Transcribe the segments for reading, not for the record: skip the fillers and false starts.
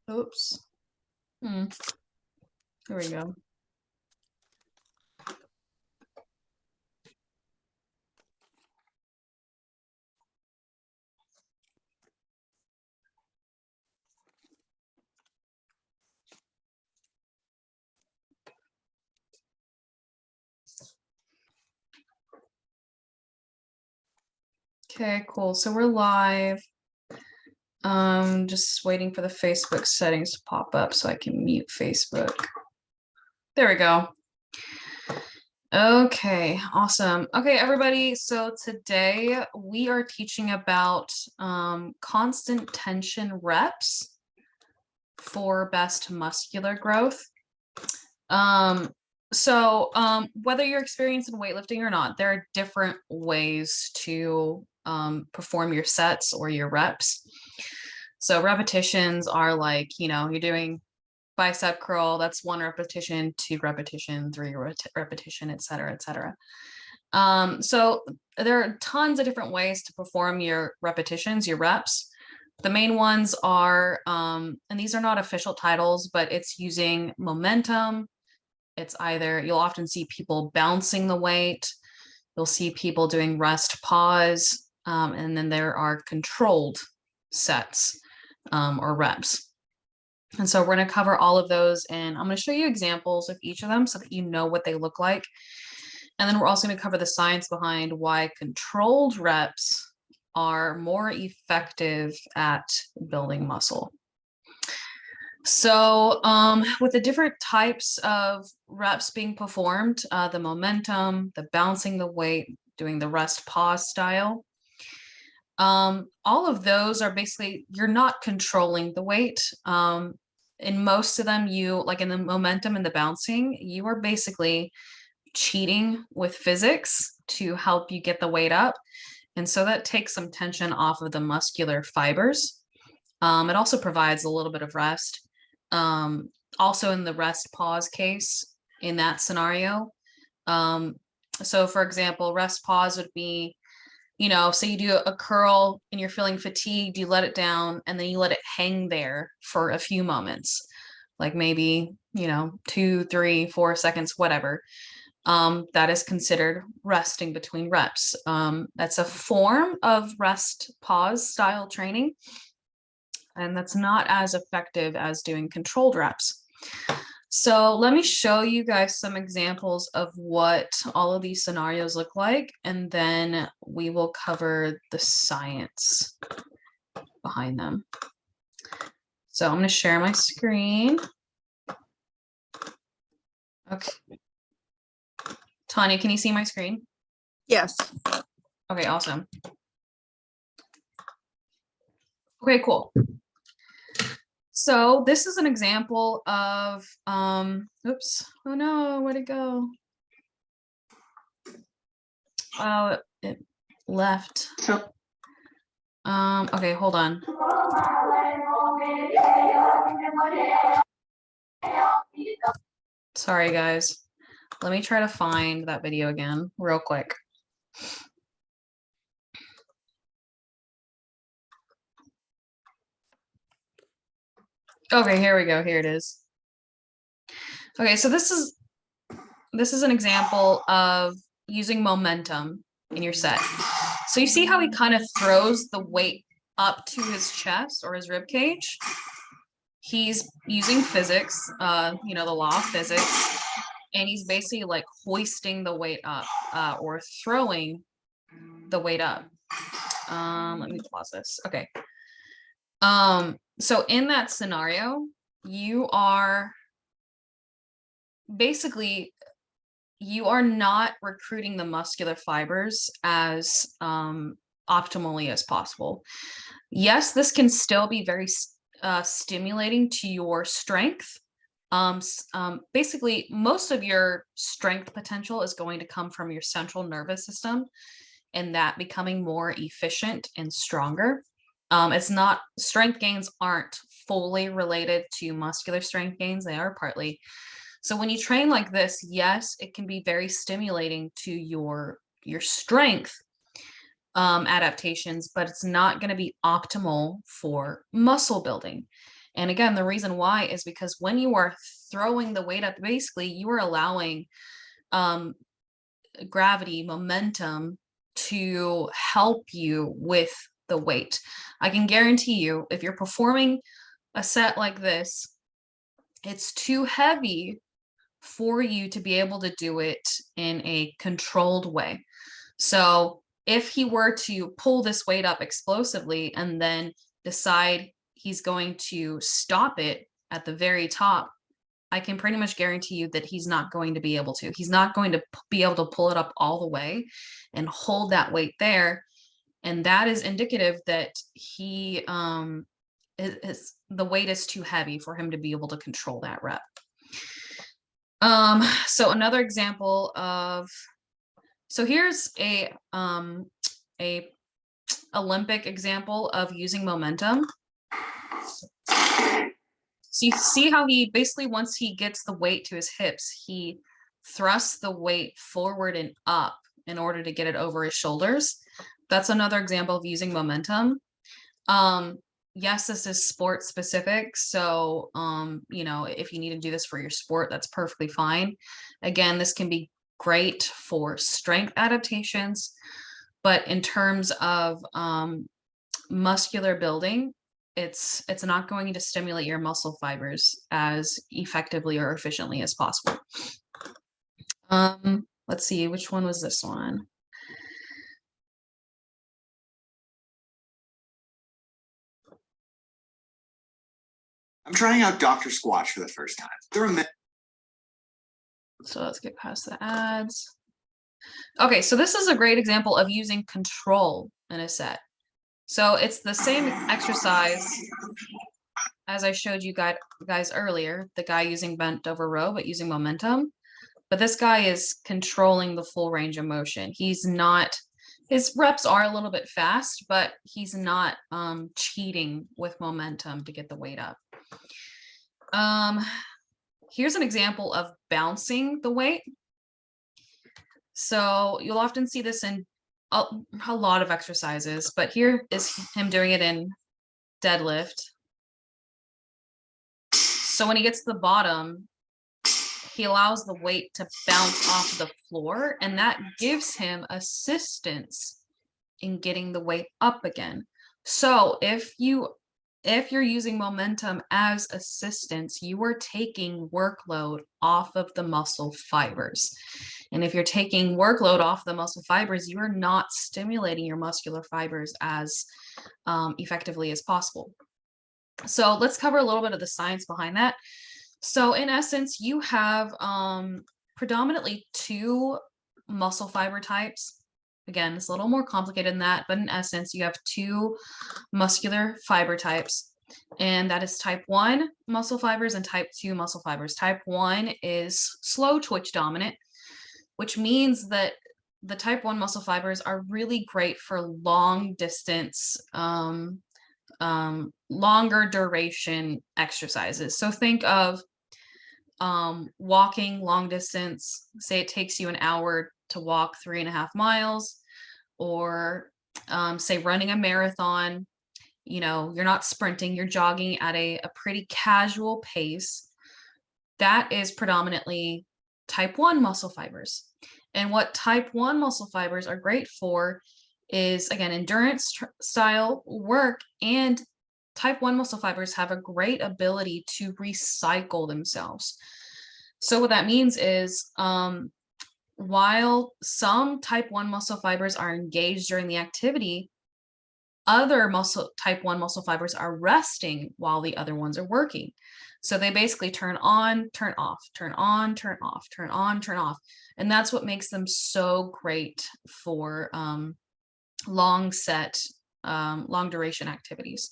Oops. Here we go. Okay, cool. So we're live. Just waiting for the Facebook settings to pop up so I can mute Facebook. There we go. Okay, awesome. Okay, everybody. So today we are teaching about constant tension reps for best muscular growth. Whether you're experienced in weightlifting or not, there are different ways to perform your sets or your reps. So repetitions are like, you're doing bicep curl, that's 1 repetition, 2 repetition, 3 repetition, et cetera, et cetera. So there are tons of different ways to perform your repetitions, your reps. The main ones are, and these are not official titles, but it's using momentum. It's either, you'll often see people bouncing the weight. You'll see people doing rest pause. And then there are controlled sets or reps. And so we're going to cover all of those, and I'm going to show you examples of each of them so that you know what they look like. And then we're also going to cover the science behind why controlled reps are more effective at building muscle. So with the different types of reps being performed, the momentum, the bouncing the weight, doing the rest pause style, all of those are basically, you're not controlling the weight. In most of them, like in the momentum and the bouncing, you are basically cheating with physics to help you get the weight up. And so that takes some tension off of the muscular fibers. It also provides a little bit of rest. Also in the rest pause case, in that scenario. So for example, rest pause would be, say you do a curl and you're feeling fatigued, you let it down and then you let it hang there for a few moments, like maybe, 2, 3, 4 seconds, whatever. That is considered resting between reps. That's a form of rest pause style training, and that's not as effective as doing controlled reps. So let me show you guys some examples of what all of these scenarios look like, and then we will cover the science behind them. So I'm going to share my screen. Okay. Tanya, can you see my screen? Yes. Okay, awesome. Okay, cool. So this is an example of, oops, oh no, where'd it go? Oh, it left. Okay, hold on. Sorry, guys. Let me try to find that video again real quick. Okay, here we go. Here it is. Okay, so this is an example of using momentum in your set. So you see how he kind of throws the weight up to his chest or his rib cage? He's using physics, the law of physics, and he's basically like hoisting the weight up or throwing the weight up. Let me pause this. Okay. So in that scenario, you are basically, you are not recruiting the muscular fibers as optimally as possible. Yes, this can still be very stimulating to your strength. Basically, most of your strength potential is going to come from your central nervous system and that becoming more efficient and stronger. It's not, strength gains aren't fully related to muscular strength gains. They are partly, So when you train like this, yes, it can be very stimulating to your strength adaptations, but it's not going to be optimal for muscle building. And again, the reason why is because when you are throwing the weight up, basically you are allowing um, gravity, momentum to help you with the weight. I can guarantee you, if you're performing a set like this, it's too heavy for you to be able to do it in a controlled way. So if he were to pull this weight up explosively and then decide he's going to stop it at the very top, I can pretty much guarantee you that he's not going to be able to. He's not going to be able to pull it up all the way and hold that weight there. And that is indicative that he the weight is too heavy for him to be able to control that rep. So another example of, so here's a Olympic example of using momentum. So you see how he basically, once he gets the weight to his hips, he thrusts the weight forward and up in order to get it over his shoulders. That's another example of using momentum. Yes, this is sport specific. So, you know, if you need to do this for your sport, that's perfectly fine. Again, this can be great for strength adaptations, but in terms of muscular building, it's not going to stimulate your muscle fibers as effectively or efficiently as possible. Let's see, which one was this one? I'm trying out Dr. Squatch for the first time. So let's get past the ads. Okay, so this is a great example of using control in a set. So it's the same exercise as I showed you guys earlier, the guy using bent over row, but using momentum. But this guy is controlling the full range of motion. He's not, his reps are a little bit fast, but he's not cheating with momentum to get the weight up. Here's an example of bouncing the weight. So you'll often see this in a lot of exercises, but here is him doing it in deadlift. So when he gets to the bottom, he allows the weight to bounce off the floor, and that gives him assistance in getting the weight up again. So if you're using momentum as assistance, you are taking workload off of the muscle fibers. And if you're taking workload off the muscle fibers, you are not stimulating your muscular fibers as effectively as possible. So let's cover a little bit of the science behind that. So in essence, you have predominantly two muscle fiber types. Again, it's a little more complicated than that, but in essence, you have two muscular fiber types, and that is type 1 muscle fibers and type 2 muscle fibers. Type 1 is slow twitch dominant, which means that the type 1 muscle fibers are really great for long distance, longer duration exercises. So think of walking long distance. Say it takes you an hour to walk 3.5 miles, or say running a marathon. You know, you're not sprinting, you're jogging at a pretty casual pace. That is predominantly type 1 muscle fibers. And what type 1 muscle fibers are great for is, again, endurance style work, and type 1 muscle fibers have a great ability to recycle themselves. So what that means is, while some type 1 muscle fibers are engaged during the activity, other type 1 muscle fibers are resting while the other ones are working. So they basically turn on, turn off, turn on, turn off, turn on, turn off. And that's what makes them so great for long duration activities.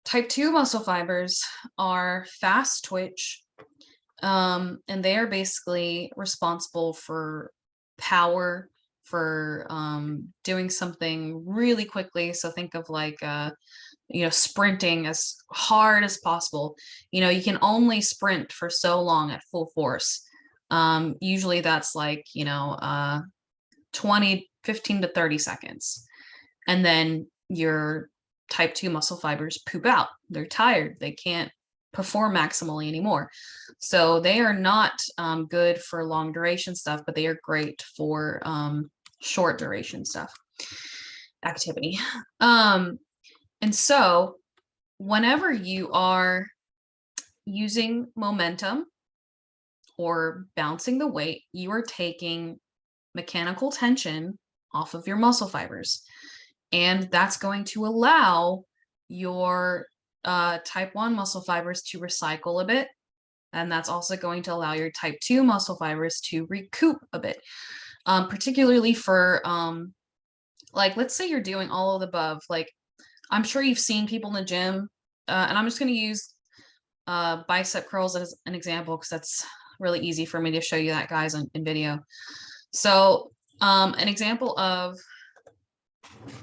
Type 2 muscle fibers are fast twitch, and they are basically responsible for power, for doing something really quickly. So think of like sprinting as hard as possible. You can only sprint for so long at full force. Usually that's like, 15 to 30 seconds. And then your type 2 muscle fibers poop out. They're tired. They can't perform maximally anymore. So they are not good for long duration stuff, but they are great for short duration stuff, activity. And so whenever you are using momentum or bouncing the weight, you are taking mechanical tension off of your muscle fibers. And that's going to allow your type 1 muscle fibers to recycle a bit. And that's also going to allow your type 2 muscle fibers to recoup a bit, particularly for, like, let's say you're doing all of the above. Like, I'm sure you've seen people in the gym, and I'm just going to use bicep curls as an example because that's really easy for me to show you that, guys, in video. So an example of,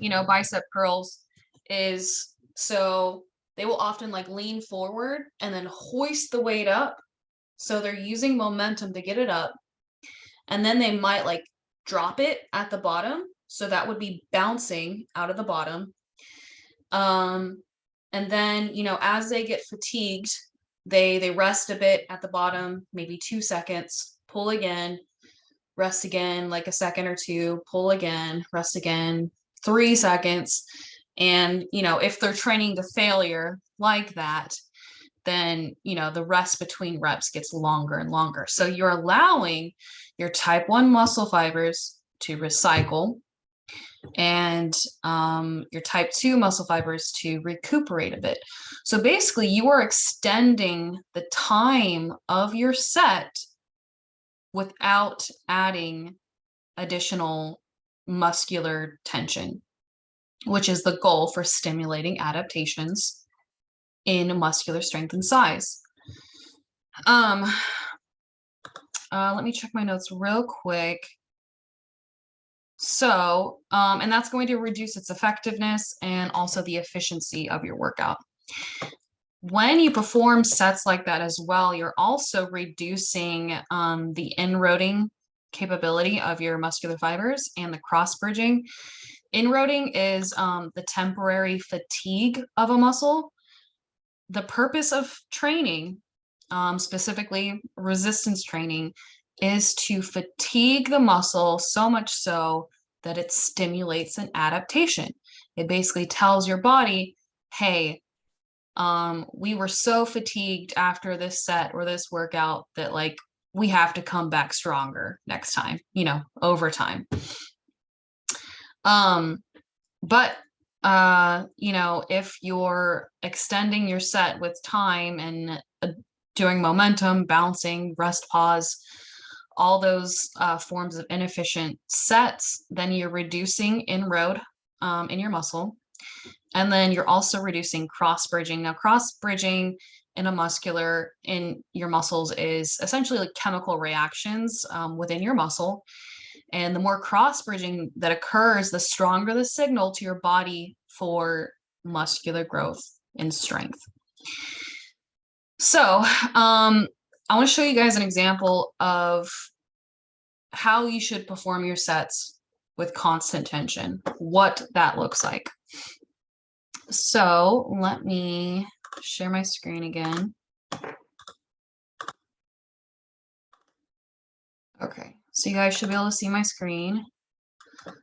bicep curls is, so they will often like lean forward and then hoist the weight up. So they're using momentum to get it up. And then they might like drop it at the bottom. So that would be bouncing out of the bottom. And then, as they get fatigued, they rest a bit at the bottom, maybe 2 seconds, pull again, rest again, like a second or two, pull again, rest again, 3 seconds. And, if they're training to failure like that, then, the rest between reps gets longer and longer. So you're allowing your type 1 muscle fibers to recycle and your type 2 muscle fibers to recuperate a bit. So basically, you are extending the time of your set without adding additional muscular tension, which is the goal for stimulating adaptations in muscular strength and size. Let me check my notes real quick. So, and that's going to reduce its effectiveness and also the efficiency of your workout. When you perform sets like that as well, you're also reducing the inroading capability of your muscular fibers and the cross bridging. Inroading is the temporary fatigue of a muscle. The purpose of training, specifically resistance training, is to fatigue the muscle so much so that it stimulates an adaptation. It basically tells your body, hey, we were so fatigued after this set or this workout that like we have to come back stronger next time, over time. But if you're extending your set with time and doing momentum, bouncing, rest, pause, all those forms of inefficient sets, then you're reducing inroad in your muscle. And then you're also reducing cross bridging. Now, cross bridging in your muscles is essentially like chemical reactions within your muscle. And the more cross bridging that occurs, the stronger the signal to your body for muscular growth and strength. So I want to show you guys an example of how you should perform your sets with constant tension, what that looks like. So let me share my screen again. Okay, so you guys should be able to see my screen.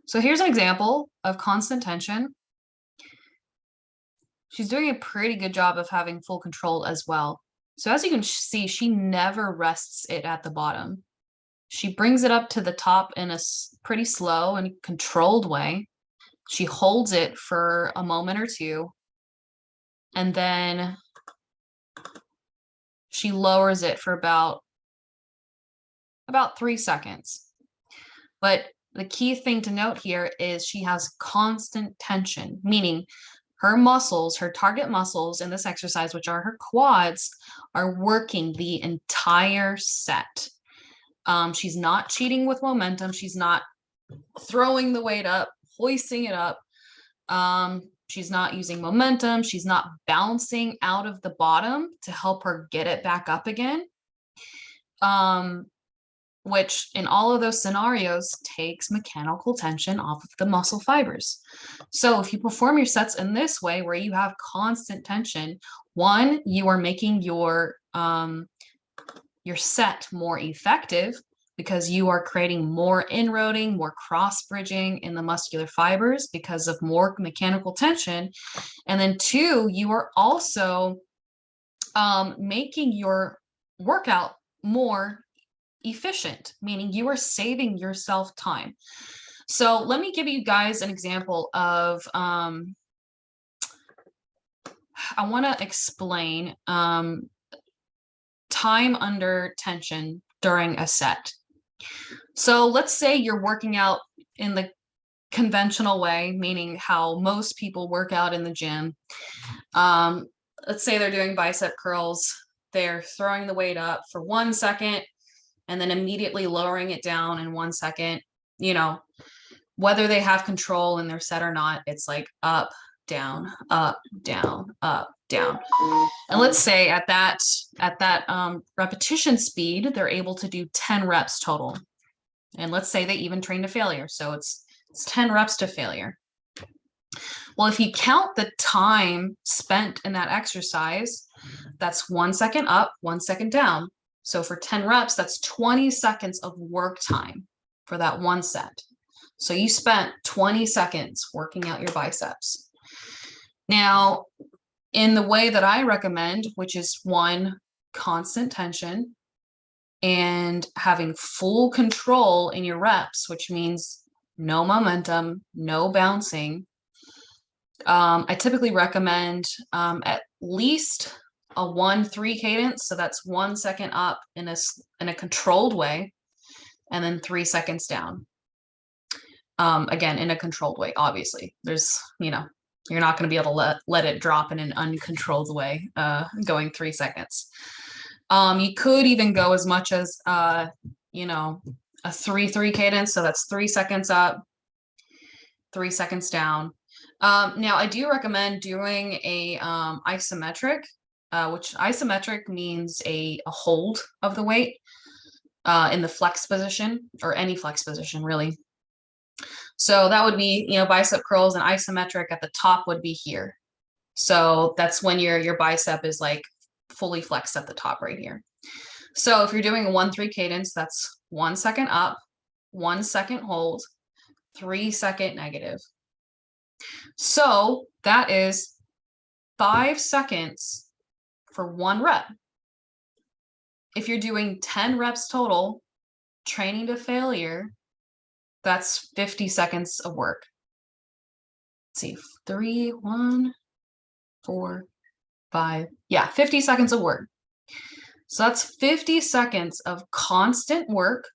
So here's an example of constant tension. She's doing a pretty good job of having full control as well. So as you can see, she never rests it at the bottom. She brings it up to the top in a pretty slow and controlled way. She holds it for a moment or two, and then she lowers it for about 3 seconds. But the key thing to note here is she has constant tension, meaning her muscles, her target muscles in this exercise, which are her quads, are working the entire set. She's not cheating with momentum. She's not throwing the weight up, hoisting it up. She's not using momentum. She's not bouncing out of the bottom to help her get it back up again. Which in all of those scenarios takes mechanical tension off of the muscle fibers. So if you perform your sets in this way, where you have constant tension, one, you are making your set more effective because you are creating more inroading, more cross bridging in the muscular fibers because of more mechanical tension. And then two, you are also making your workout more efficient, meaning you are saving yourself time. So let me give you guys an example of, I want to explain time under tension during a set. So let's say you're working out in the conventional way, meaning how most people work out in the gym. Let's say they're doing bicep curls. They're throwing the weight up for 1 second and then immediately lowering it down in 1 second. You know, whether they have control in their set or not, it's like up, down, up, down, up, down. And let's say at that repetition speed, they're able to do 10 reps total. And let's say they even train to failure. So it's 10 reps to failure. Well, if you count the time spent in that exercise, that's 1 second up, 1 second down. So for 10 reps, that's 20 seconds of work time for that one set. So you spent 20 seconds working out your biceps. Now, in the way that I recommend, which is one, constant tension and having full control in your reps, which means no momentum, no bouncing. I typically recommend at least a 1-3 cadence. So that's 1 second up in a controlled way, and then 3 seconds down. Again, in a controlled way, obviously. There's, you're not going to be able to let it drop in an uncontrolled way, going 3 seconds. You could even go as much as, a 3-3 cadence. So that's 3 seconds up, 3 seconds down. Now, I do recommend doing a isometric, which isometric means a hold of the weight in the flex position, or any flex position, really. So that would be, bicep curls, and isometric at the top would be here. So that's when your bicep is like fully flexed at the top right here. So if you're doing a 1-3 cadence, that's 1 second up, 1 second hold, 3 second negative. So that is 5 seconds for 1 rep. If you're doing 10 reps total, training to failure, that's 50 seconds of work. Let's see, 3, 1, 4, 5. Yeah, 50 seconds of work. So that's 50 seconds of constant work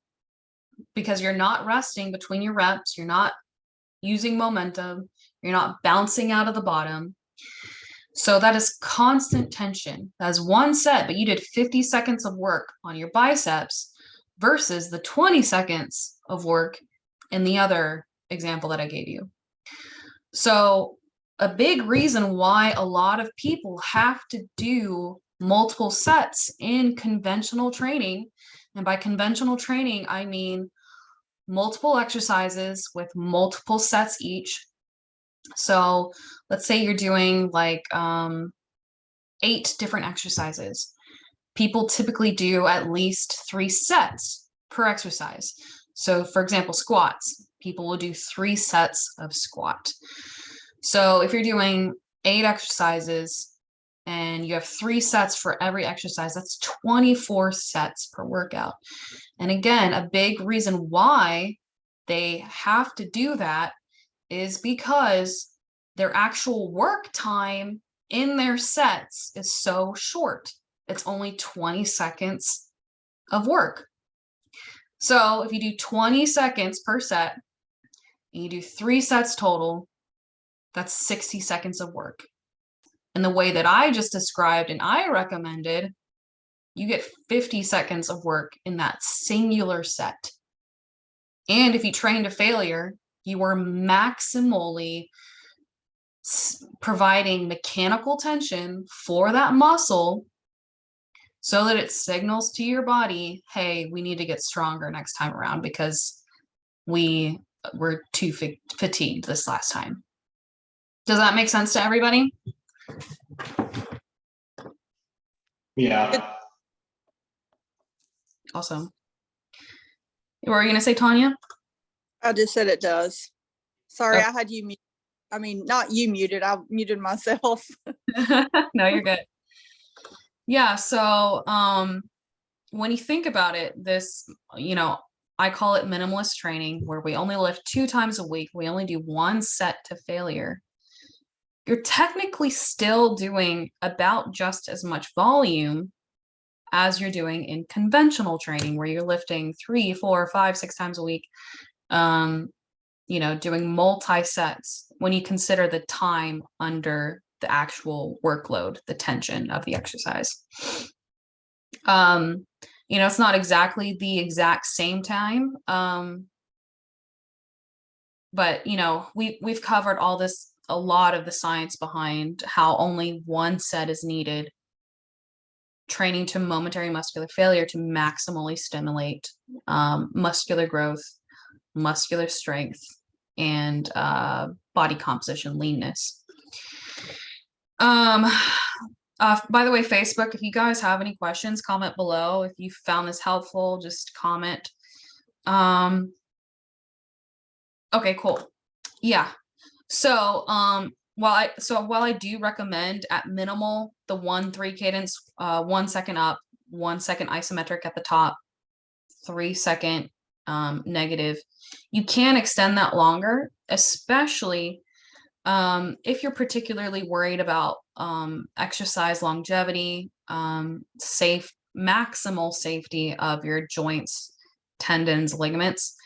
because you're not resting between your reps. You're not using momentum. You're not bouncing out of the bottom. So that is constant tension. That's one set, but you did 50 seconds of work on your biceps versus the 20 seconds of work in the other example that I gave you. So a big reason why a lot of people have to do multiple sets in conventional training, and by conventional training, I mean multiple exercises with multiple sets each. So let's say you're doing like 8 different exercises. People typically do at least 3 sets per exercise. So for example, squats, people will do 3 sets of squat. So if you're doing 8 exercises and you have 3 sets for every exercise, that's 24 sets per workout. And again, a big reason why they have to do that is because their actual work time in their sets is so short. It's only 20 seconds of work. So if you do 20 seconds per set, and you do 3 sets total, that's 60 seconds of work. And the way that I just described and I recommended, you get 50 seconds of work in that singular set. And if you train to failure, you are maximally providing mechanical tension for that muscle so that it signals to your body, hey, we need to get stronger next time around because we were too fatigued this last time. Does that make sense to everybody? Yeah. Awesome. What were you going to say, Tanya? I just said it does. Sorry, Okay. I had you mute. I mean, not you muted. I muted myself. No, you're good. Yeah. So, when you think about it, this, I call it minimalist training, where we only lift 2 times a week. We only do 1 set to failure. You're technically still doing about just as much volume as you're doing in conventional training, where you're lifting 3, 4, 5, 6 times a week, doing multi-sets when you consider the time under the actual workload, the tension of the exercise. It's not exactly the exact same time, but we've covered a lot of the science behind how only 1 set is needed, training to momentary muscular failure to maximally stimulate muscular growth, muscular strength, and body composition leanness. By the way, Facebook, if you guys have any questions, comment below. If you found this helpful, just comment. Okay, cool. Yeah. So while I do recommend at minimal the 1-3 cadence, 1 second up, 1 second isometric at the top, 3 second negative, you can extend that longer, especially if you're particularly worried about exercise longevity, maximal safety of your joints, tendons, ligaments.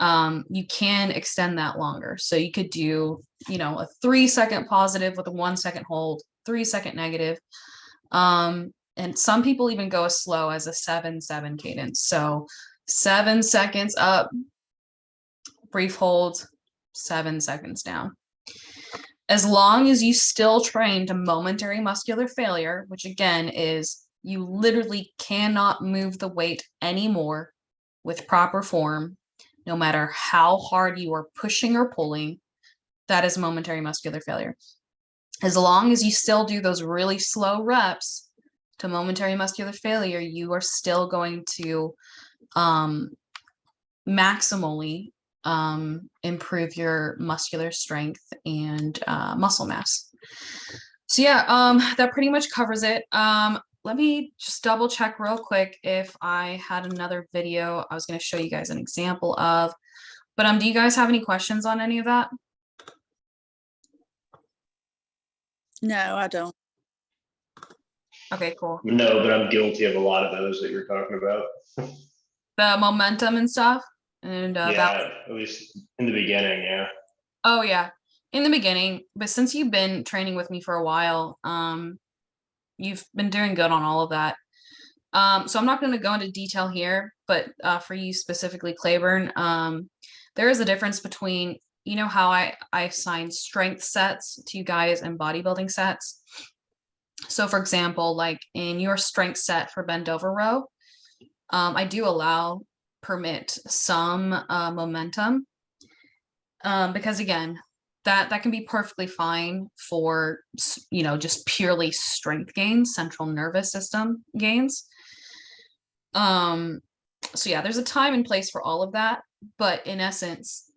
You can extend that longer. So you could do, a 3 second positive with a 1 second hold, 3 second negative. And some people even go as slow as a 7-7 cadence. So 7 seconds up, brief hold, 7 seconds down. As long as you still train to momentary muscular failure, which again is you literally cannot move the weight anymore with proper form, no matter how hard you are pushing or pulling, that is momentary muscular failure. As long as you still do those really slow reps to momentary muscular failure, you are still going to maximally improve your muscular strength and muscle mass. So yeah, that pretty much covers it. Let me just double check real quick if I had another video I was going to show you guys an example of. But do you guys have any questions on any of that? No, I don't. Okay, cool. No, but I'm guilty of a lot of those that you're talking about. The momentum and stuff? And Yeah, at least in the beginning, yeah. Oh yeah, in the beginning, but since you've been training with me for a while, you've been doing good on all of that. So I'm not going to go into detail here, but for you specifically, Claiborne, there is a difference between, how I assign strength sets to you guys and bodybuilding sets. So for example, like in your strength set for bend over row, I do permit some momentum, because again, that can be perfectly fine for, just purely strength gains, central nervous system gains. So yeah, there's a time and place for all of that, but in essence,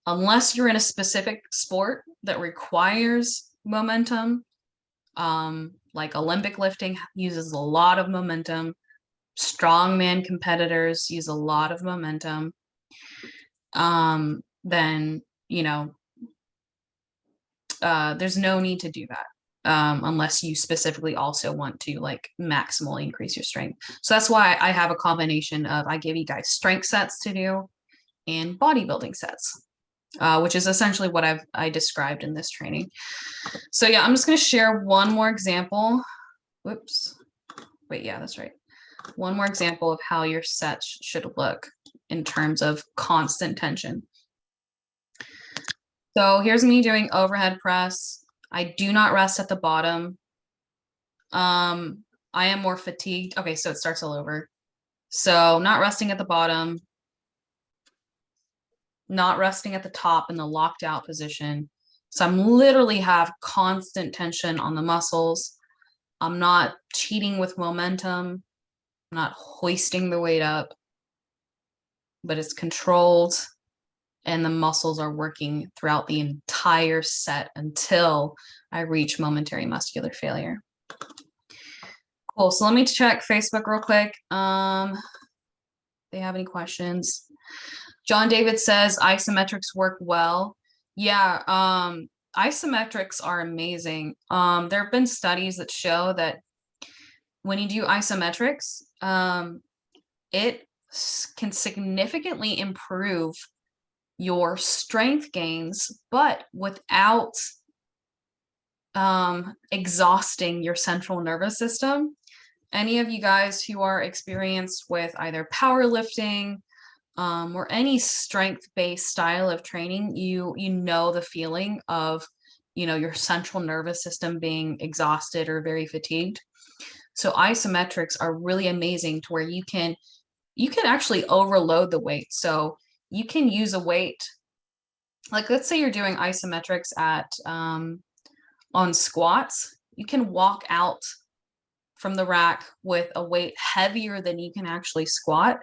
unless you're in a specific sport that requires momentum, like Olympic lifting uses a lot of momentum, strongman competitors use a lot of momentum, then, there's no need to do that. Unless you specifically also want to like maximally increase your strength. So that's why I have a combination of, I give you guys strength sets to do and bodybuilding sets, which is essentially what I described in this training. So yeah, I'm just going to share one more example. Whoops. Wait, yeah, that's right. One more example of how your sets should look in terms of constant tension. So here's me doing overhead press. I do not rest at the bottom. I am more fatigued. Okay, so it starts all over. So not resting at the bottom, not resting at the top in the locked out position. So I'm literally have constant tension on the muscles. I'm not cheating with momentum. I'm not hoisting the weight up, but it's controlled and the muscles are working throughout the entire set until I reach momentary muscular failure. Cool. So let me check Facebook real quick. They have any questions? John David says isometrics work well. Yeah, isometrics are amazing. There have been studies that show that when you do isometrics, it can significantly improve your strength gains, but without exhausting your central nervous system. Any of you guys who are experienced with either powerlifting or any strength-based style of training, you know the feeling of, you know, your central nervous system being exhausted or very fatigued. So isometrics are really amazing to where you can actually overload the weight. So you can use a weight, like let's say you're doing isometrics at on squats, you can walk out from the rack with a weight heavier than you can actually squat.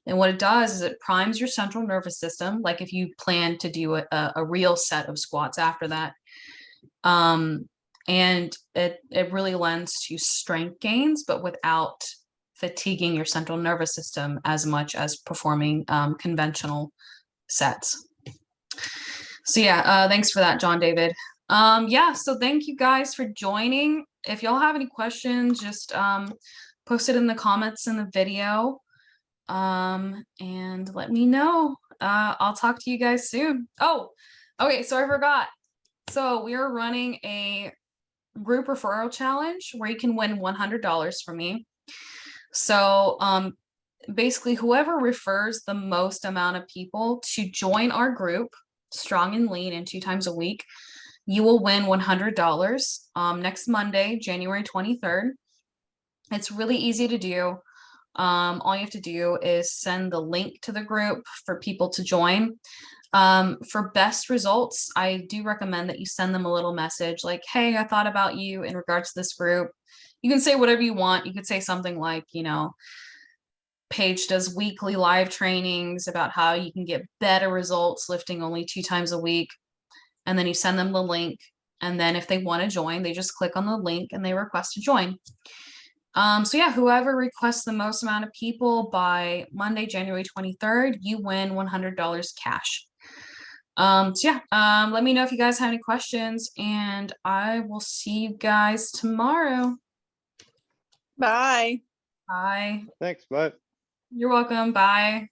And what it does is it primes your central nervous system, like if you plan to do a real set of squats after that. And it really lends to strength gains, but without fatiguing your central nervous system as much as performing conventional sets. So yeah, thanks for that, John David. Yeah, so thank you guys for joining. If y'all have any questions, just post it in the comments in the video. And let me know. I'll talk to you guys soon. Oh, okay, so I forgot. So we are running a group referral challenge where you can win $100 from me. So basically whoever refers the most amount of people to join our group, Strong and Lean, and 2 times a week, you will win $100 next Monday, January 23rd. It's really easy to do. All you have to do is send the link to the group for people to join. For best results, I do recommend that you send them a little message like, hey, I thought about you in regards to this group. You can say whatever you want. You could say something like, you know, Paige does weekly live trainings about how you can get better results lifting only 2 times a week. And then you send them the link. And then if they want to join, they just click on the link and they request to join. So yeah, whoever requests the most amount of people by Monday, January 23rd, you win $100 cash. So yeah, let me know if you guys have any questions, and I will see you guys tomorrow. Bye. Bye. Thanks, bye. You're welcome. Bye.